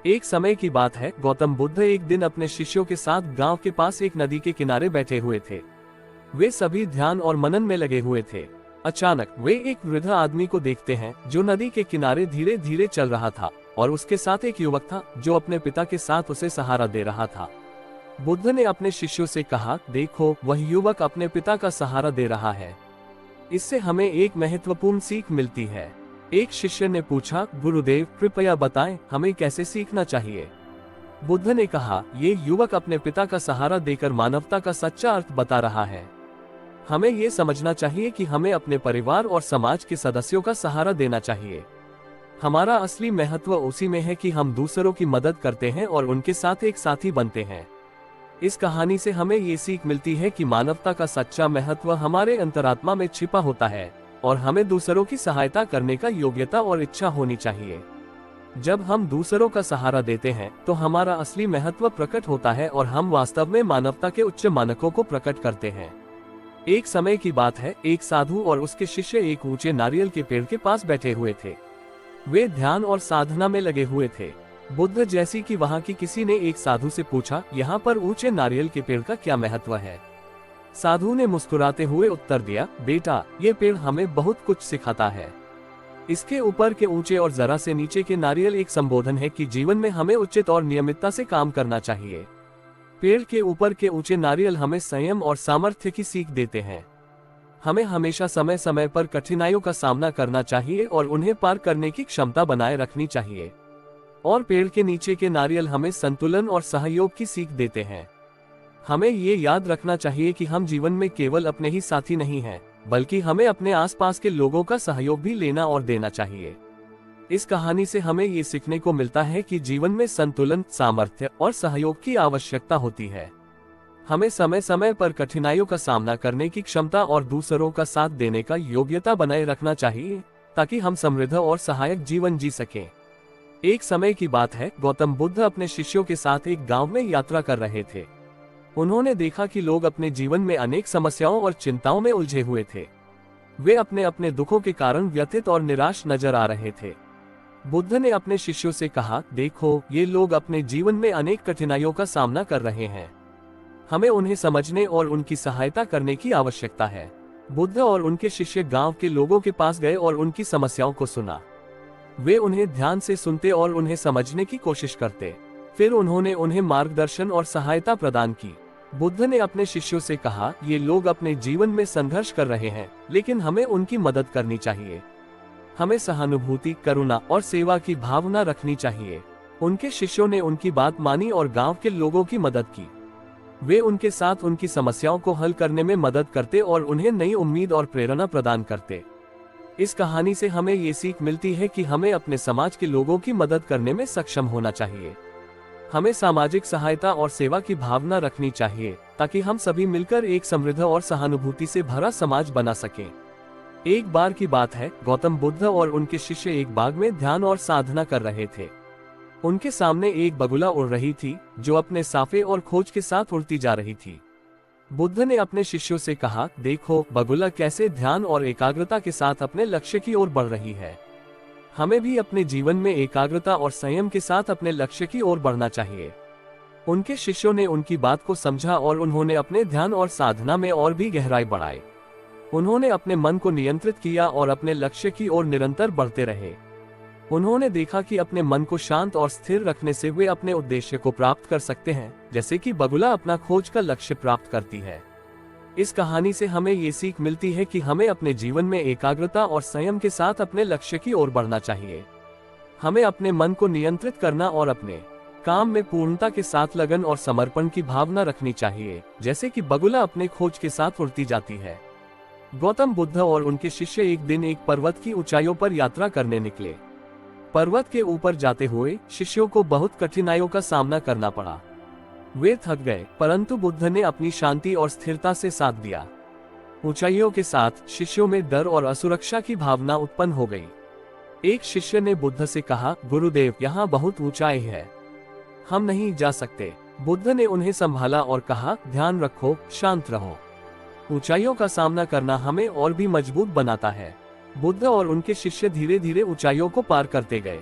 एक समय की बात है, गौतम बुद्ध एक दिन अपने शिष्यों के साथ गांव के पास एक नदी के किनारे बैठे हुए थे। वे सभी ध्यान और मनन में लगे हुए थे। अचानक वे एक वृद्ध आदमी को देखते हैं जो नदी के किनारे धीरे धीरे चल रहा था और उसके साथ एक युवक था जो अपने पिता के साथ उसे सहारा दे रहा था। बुद्ध ने अपने शिष्यों से कहा, देखो, वह युवक अपने पिता का सहारा दे रहा है। इससे हमें एक महत्वपूर्ण सीख मिलती है। एक शिष्य ने पूछा, गुरुदेव कृपया बताएं, हमें कैसे सीखना चाहिए। बुद्ध ने कहा, ये युवक अपने पिता का सहारा देकर मानवता का सच्चा अर्थ बता रहा है। हमें ये समझना चाहिए कि हमें अपने परिवार और समाज के सदस्यों का सहारा देना चाहिए। हमारा असली महत्व उसी में है कि हम दूसरों की मदद करते हैं और उनके साथ एक साथी बनते हैं। इस कहानी से हमें ये सीख मिलती है कि मानवता का सच्चा महत्व हमारे अंतरात्मा में छिपा होता है और हमें दूसरों की सहायता करने का योग्यता और इच्छा होनी चाहिए। जब हम दूसरों का सहारा देते हैं तो हमारा असली महत्व प्रकट होता है और हम वास्तव में मानवता के उच्च मानकों को प्रकट करते हैं। एक समय की बात है, एक साधु और उसके शिष्य एक ऊंचे नारियल के पेड़ के पास बैठे हुए थे। वे ध्यान और साधना में लगे हुए थे। बुद्ध जैसी कि वहां की किसी ने एक साधु से पूछा, यहाँ पर ऊंचे नारियल के पेड़ का क्या महत्व है। साधु ने मुस्कुराते हुए उत्तर दिया, बेटा, ये पेड़ हमें बहुत कुछ सिखाता है। इसके ऊपर के ऊंचे और जरा से नीचे के नारियल एक संबोधन है कि जीवन में हमें उचित और नियमितता से काम करना चाहिए। पेड़ के ऊपर के ऊंचे नारियल हमें संयम और सामर्थ्य की सीख देते हैं। हमें हमेशा समय समय पर कठिनाइयों का सामना करना चाहिए और उन्हें पार करने की क्षमता बनाए रखनी चाहिए। और पेड़ के नीचे के नारियल हमें संतुलन और सहयोग की सीख देते हैं। हमें ये याद रखना चाहिए कि हम जीवन में केवल अपने ही साथी नहीं हैं, बल्कि हमें अपने आसपास के लोगों का सहयोग भी लेना और देना चाहिए। इस कहानी से हमें ये सीखने को मिलता है कि जीवन में संतुलन, सामर्थ्य और सहयोग की आवश्यकता होती है। हमें समय समय पर कठिनाइयों का सामना करने की क्षमता और दूसरों का साथ देने का योग्यता बनाए रखना चाहिए, ताकि हम समृद्ध और सहायक जीवन जी सकें। एक समय की बात है, गौतम बुद्ध अपने शिष्यों के साथ एक गांव में यात्रा कर रहे थे। उन्होंने देखा कि लोग अपने जीवन में अनेक समस्याओं और चिंताओं में उलझे हुए थे। वे अपने अपने दुखों के कारण व्यथित और निराश नजर आ रहे थे। बुद्ध ने अपने शिष्यों से कहा, देखो, ये लोग अपने जीवन में अनेक कठिनाइयों का सामना कर रहे हैं। हमें उन्हें समझने और उनकी सहायता करने की आवश्यकता है। बुद्ध और उनके शिष्य गांव के लोगों के पास गए और उनकी समस्याओं को सुना। वे उन्हें ध्यान से सुनते और उन्हें समझने की कोशिश करते। फिर उन्होंने उन्हें मार्गदर्शन और सहायता प्रदान की। बुद्ध ने अपने शिष्यों से कहा, ये लोग अपने जीवन में संघर्ष कर रहे हैं, लेकिन हमें उनकी मदद करनी चाहिए। हमें सहानुभूति, करुणा और सेवा की भावना रखनी चाहिए। उनके शिष्यों ने उनकी बात मानी और गांव के लोगों की मदद की। वे उनके साथ उनकी समस्याओं को हल करने में मदद करते और उन्हें नई उम्मीद और प्रेरणा प्रदान करते। इस कहानी से हमें ये सीख मिलती है कि हमें अपने समाज के लोगों की मदद करने में सक्षम होना चाहिए। हमें सामाजिक सहायता और सेवा की भावना रखनी चाहिए, ताकि हम सभी मिलकर एक समृद्ध और सहानुभूति से भरा समाज बना सकें। एक बार की बात है, गौतम बुद्ध और उनके शिष्य एक बाग में ध्यान और साधना कर रहे थे। उनके सामने एक बगुला उड़ रही थी, जो अपने साफे और खोज के साथ उड़ती जा रही थी। बुद्ध ने अपने शिष्यों से कहा, देखो, बगुला कैसे ध्यान और एकाग्रता के साथ अपने लक्ष्य की ओर बढ़ रही है। हमें भी अपने जीवन में एकाग्रता और संयम के साथ अपने लक्ष्य की ओर बढ़ना चाहिए। उनके शिष्यों ने उनकी बात को समझा और उन्होंने अपने ध्यान और साधना में और भी गहराई बढ़ाई। उन्होंने अपने मन को नियंत्रित किया और अपने लक्ष्य की ओर निरंतर बढ़ते रहे। उन्होंने देखा कि अपने मन को शांत और स्थिर रखने से वे अपने उद्देश्य को प्राप्त कर सकते हैं, जैसे कि बगुला अपना खोज का लक्ष्य प्राप्त करती है। इस कहानी से हमें ये सीख मिलती है कि हमें अपने जीवन में एकाग्रता और संयम के साथ अपने लक्ष्य की ओर बढ़ना चाहिए। हमें अपने मन को नियंत्रित करना और अपने काम में पूर्णता के साथ लगन और समर्पण की भावना रखनी चाहिए, जैसे कि बगुला अपने खोज के साथ उड़ती जाती है। गौतम बुद्ध और उनके शिष्य एक दिन एक पर्वत की ऊंचाइयों पर यात्रा करने निकले। पर्वत के ऊपर जाते हुए शिष्यों को बहुत कठिनाइयों का सामना करना पड़ा। वे थक गए, परंतु बुद्ध ने अपनी शांति और स्थिरता से साथ दिया। ऊंचाइयों के साथ शिष्यों में डर और असुरक्षा की भावना उत्पन्न हो गई। एक शिष्य ने बुद्ध से कहा, गुरुदेव, यहाँ बहुत ऊंचाई है, हम नहीं जा सकते। बुद्ध ने उन्हें संभाला और कहा, ध्यान रखो, शांत रहो। ऊंचाइयों का सामना करना हमें और भी मजबूत बनाता है। बुद्ध और उनके शिष्य धीरे धीरे ऊंचाइयों को पार करते गए।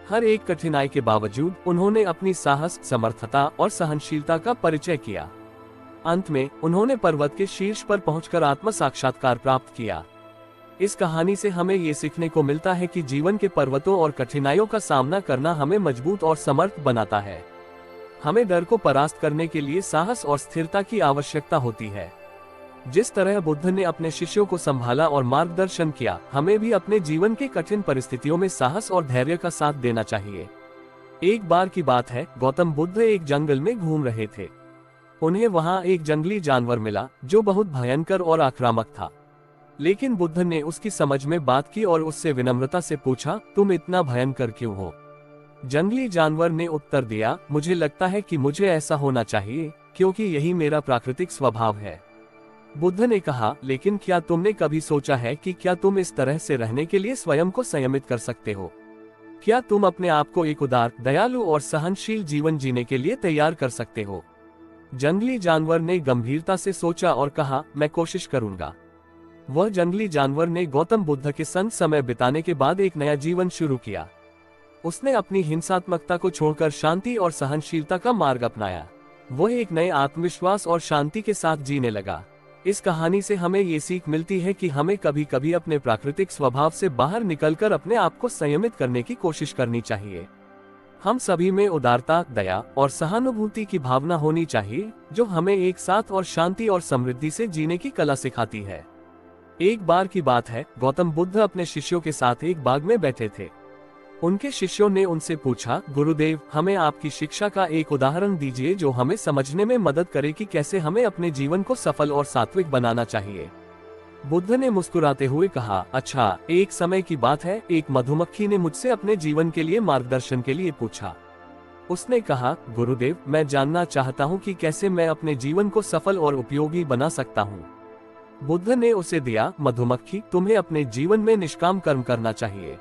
हर एक कठिनाई के बावजूद उन्होंने अपनी साहस, समर्थता और सहनशीलता का परिचय किया। अंत में उन्होंने पर्वत के शीर्ष पर पहुंचकर आत्म साक्षात्कार प्राप्त किया। इस कहानी से हमें ये सीखने को मिलता है कि जीवन के पर्वतों और कठिनाइयों का सामना करना हमें मजबूत और समर्थ बनाता है। हमें डर को परास्त करने के लिए साहस और स्थिरता की आवश्यकता होती है। जिस तरह बुद्ध ने अपने शिष्यों को संभाला और मार्गदर्शन किया, हमें भी अपने जीवन के कठिन परिस्थितियों में साहस और धैर्य का साथ देना चाहिए। एक बार की बात है, गौतम बुद्ध एक जंगल में घूम रहे थे। उन्हें वहां एक जंगली जानवर मिला जो बहुत भयंकर और आक्रामक था। लेकिन बुद्ध ने उसकी समझ में बात की और उससे विनम्रता से पूछा, तुम इतना भयंकर क्यों हो? जंगली जानवर ने उत्तर दिया, मुझे लगता है कि मुझे ऐसा होना चाहिए क्योंकि यही मेरा प्राकृतिक स्वभाव है। बुद्ध ने कहा, लेकिन क्या तुमने कभी सोचा है कि क्या तुम इस तरह से रहने के लिए स्वयं को संयमित कर सकते हो? क्या तुम अपने आप को एक उदार, दयालु और सहनशील जीवन जीने के लिए तैयार कर सकते हो? जंगली जानवर ने गंभीरता से सोचा और कहा, मैं कोशिश करूंगा। वह जंगली जानवर ने गौतम बुद्ध के संग समय बिताने के बाद एक नया जीवन शुरू किया। उसने अपनी हिंसात्मकता को छोड़कर शांति और सहनशीलता का मार्ग अपनाया। वह एक नए आत्मविश्वास और शांति के साथ जीने लगा। इस कहानी से हमें ये सीख मिलती है कि हमें कभी कभी अपने प्राकृतिक स्वभाव से बाहर निकलकर अपने आप को संयमित करने की कोशिश करनी चाहिए। हम सभी में उदारता, दया और सहानुभूति की भावना होनी चाहिए, जो हमें एक साथ और शांति और समृद्धि से जीने की कला सिखाती है। एक बार की बात है, गौतम बुद्ध अपने शिष्यों के साथ एक बाग में बैठे थे। उनके शिष्यों ने उनसे पूछा, गुरुदेव, हमें आपकी शिक्षा का एक उदाहरण दीजिए जो हमें समझने में मदद करे कि कैसे हमें अपने जीवन को सफल और सात्विक बनाना चाहिए। बुद्ध ने मुस्कुराते हुए कहा, अच्छा, एक समय की बात है, एक मधुमक्खी ने मुझसे अपने जीवन के लिए मार्गदर्शन के लिए पूछा। उसने कहा, गुरुदेव, मैं जानना चाहता हूँ कि कैसे मैं अपने जीवन को सफल और उपयोगी बना सकता हूँ। बुद्ध ने उसे दिया, मधुमक्खी, तुम्हें अपने जीवन में निष्काम कर्म करना चाहिए।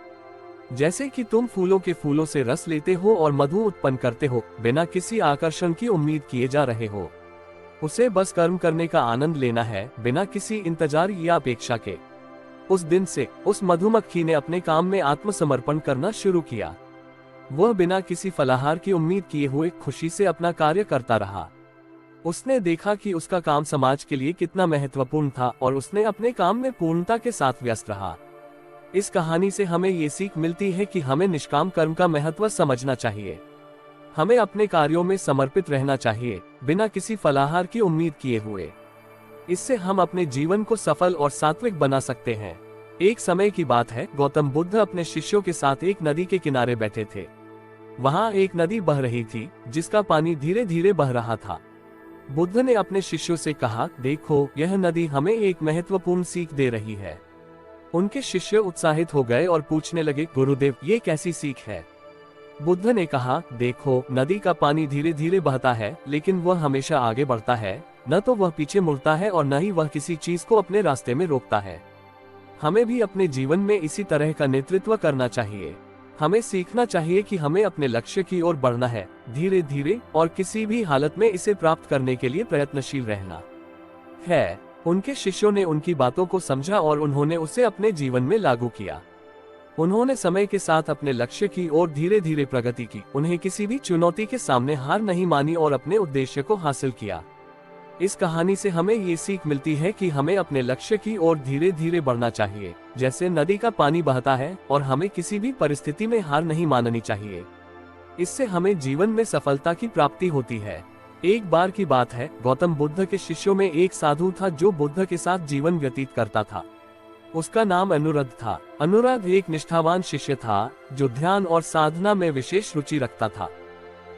जैसे कि तुम फूलों के फूलों से रस लेते हो और मधु उत्पन्न करते हो, बिना किसी आकर्षण की उम्मीद किए जा रहे हो। उसे बस कर्म करने का आनंद लेना है, बिना किसी इंतजार या अपेक्षा के। उस दिन से उस मधुमक्खी ने अपने काम में आत्मसमर्पण करना शुरू किया। वह बिना किसी फलाहार की उम्मीद किए हुए खुशी से अपना कार्य करता रहा। उसने देखा कि उसका काम समाज के लिए कितना महत्वपूर्ण था और उसने अपने काम में पूर्णता के साथ व्यस्त रहा। इस कहानी से हमें ये सीख मिलती है कि हमें निष्काम कर्म का महत्व समझना चाहिए। हमें अपने कार्यों में समर्पित रहना चाहिए, बिना किसी फलाहार की उम्मीद किए हुए। इससे हम अपने जीवन को सफल और सात्विक बना सकते हैं। एक समय की बात है, गौतम बुद्ध अपने शिष्यों के साथ एक नदी के किनारे बैठे थे। वहां एक नदी बह रही थी, जिसका पानी धीरे धीरे बह रहा था। बुद्ध ने अपने शिष्यों से कहा, देखो, यह नदी हमें एक महत्वपूर्ण सीख दे रही है। उनके शिष्य उत्साहित हो गए और पूछने लगे, गुरुदेव, ये कैसी सीख है? बुद्ध ने कहा, देखो, नदी का पानी धीरे धीरे बहता है, लेकिन वह हमेशा आगे बढ़ता है। न तो वह पीछे मुड़ता है और न ही वह किसी चीज को अपने रास्ते में रोकता है। हमें भी अपने जीवन में इसी तरह का नेतृत्व करना चाहिए। हमें सीखना चाहिए कि हमें अपने लक्ष्य की ओर बढ़ना है, धीरे धीरे, और किसी भी हालत में इसे प्राप्त करने के लिए प्रयत्नशील रहना है। उनके शिष्यों ने उनकी बातों को समझा और उन्होंने उसे अपने जीवन में लागू किया। उन्होंने समय के साथ अपने लक्ष्य की ओर धीरे धीरे प्रगति की। उन्हें किसी भी चुनौती के सामने हार नहीं मानी और अपने उद्देश्य को हासिल किया। इस कहानी से हमें ये सीख मिलती है कि हमें अपने लक्ष्य की ओर धीरे धीरे बढ़ना चाहिए, जैसे नदी का पानी बहता है, और हमें किसी भी परिस्थिति में हार नहीं माननी चाहिए। इससे हमें जीवन में सफलता की प्राप्ति होती है। एक बार की बात है, गौतम बुद्ध के शिष्यों में एक साधु था जो बुद्ध के साथ जीवन व्यतीत करता था। उसका नाम अनुरुद्ध था। अनुरुद्ध एक निष्ठावान शिष्य था जो ध्यान और साधना में विशेष रुचि रखता था।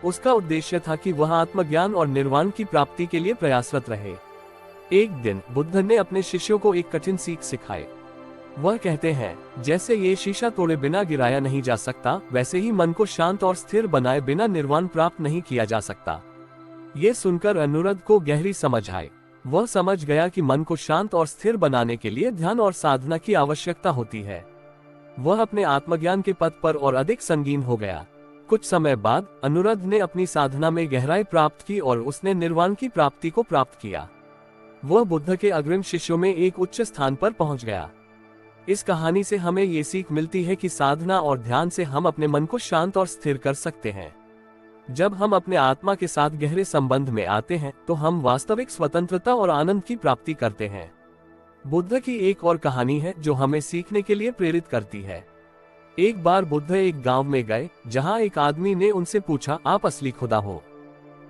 उसका उद्देश्य था कि वह आत्मज्ञान और निर्वाण की प्राप्ति के लिए प्रयासरत रहे। एक दिन बुद्ध ने अपने शिष्यों को एक कठिन सीख सिखाई। वह कहते हैं, जैसे ये शीशा तोड़े बिना गिराया नहीं जा सकता, वैसे ही मन को शांत और स्थिर बनाए बिना निर्वाण प्राप्त नहीं किया जा सकता। ये सुनकर अनुरुद्ध को गहरी समझ आई। वह समझ गया कि मन को शांत और स्थिर बनाने के लिए ध्यान और साधना की आवश्यकता होती है। वह अपने आत्मज्ञान के पथ पर और अधिक संगीन हो गया। कुछ समय बाद अनुरुद्ध ने अपनी साधना में गहराई प्राप्त की और उसने निर्वाण की प्राप्ति को प्राप्त किया। वह बुद्ध के अग्रिम शिष्यों में एक उच्च स्थान पर पहुंच गया। इस कहानी से हमें ये सीख मिलती है कि साधना और ध्यान से हम अपने मन को शांत और स्थिर कर सकते हैं। जब हम अपने आत्मा के साथ गहरे संबंध में आते हैं तो हम वास्तविक स्वतंत्रता और आनंद की प्राप्ति करते हैं। बुद्ध की एक और कहानी है जो हमें सीखने के लिए प्रेरित करती है। एक बार बुद्ध एक गांव में गए जहां एक आदमी ने उनसे पूछा, आप असली खुदा हो?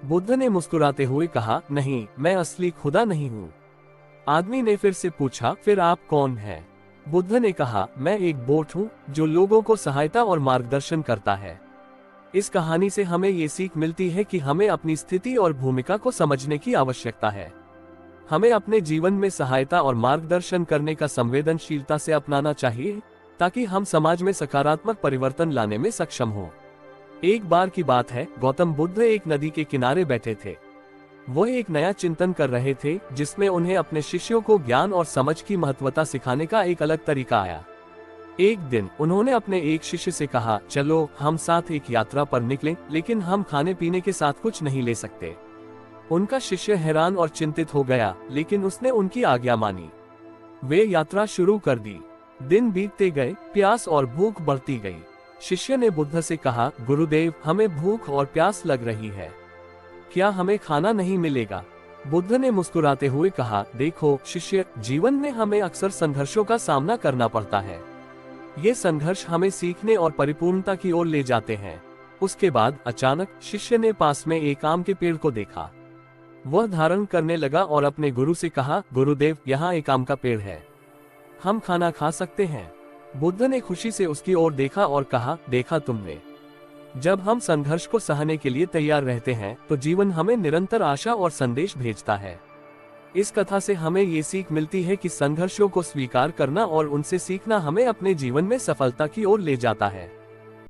बुद्ध ने मुस्कुराते हुए कहा, नहीं, मैं असली खुदा नहीं हूँ। आदमी ने फिर से पूछा, फिर आप कौन हैं? बुद्ध ने कहा, मैं एक बोट हूँ जो लोगों को सहायता और मार्गदर्शन करता है। इस कहानी से हमें ये सीख मिलती है कि हमें अपनी स्थिति और भूमिका को समझने की आवश्यकता है। हमें अपने जीवन में सहायता और मार्गदर्शन करने का संवेदनशीलता से अपनाना चाहिए ताकि हम समाज में सकारात्मक परिवर्तन लाने में सक्षम हों। एक बार की बात है, गौतम बुद्ध एक नदी के किनारे बैठे थे। वह एक नया चिंतन कर रहे थे जिसमें उन्हें अपने शिष्यों को ज्ञान और समझ की महत्वता सिखाने का एक अलग तरीका आया। एक दिन उन्होंने अपने एक शिष्य से कहा, चलो हम साथ एक यात्रा पर निकलें, लेकिन हम खाने पीने के साथ कुछ नहीं ले सकते। उनका शिष्य हैरान और चिंतित हो गया, लेकिन उसने उनकी आज्ञा मानी। वे यात्रा शुरू कर दी। दिन बीतते गए, प्यास और भूख बढ़ती गई। शिष्य ने बुद्ध से कहा, गुरुदेव, हमें भूख और प्यास लग रही है, क्या हमें खाना नहीं मिलेगा? बुद्ध ने मुस्कुराते हुए कहा, देखो शिष्य, जीवन में हमें अक्सर संघर्षों का सामना करना पड़ता है। ये संघर्ष हमें सीखने और परिपूर्णता की ओर ले जाते हैं। उसके बाद अचानक शिष्य ने पास में एक आम के पेड़ को देखा। वह धारण करने लगा और अपने गुरु से कहा, गुरुदेव, यहाँ एक आम का पेड़ है, हम खाना खा सकते हैं। बुद्ध ने खुशी से उसकी ओर देखा और कहा, देखा तुमने, जब हम संघर्ष को सहने के लिए तैयार रहते हैं तो जीवन हमें निरंतर आशा और संदेश भेजता है। इस कथा से हमें ये सीख मिलती है कि संघर्षों को स्वीकार करना और उनसे सीखना हमें अपने जीवन में सफलता की ओर ले जाता है।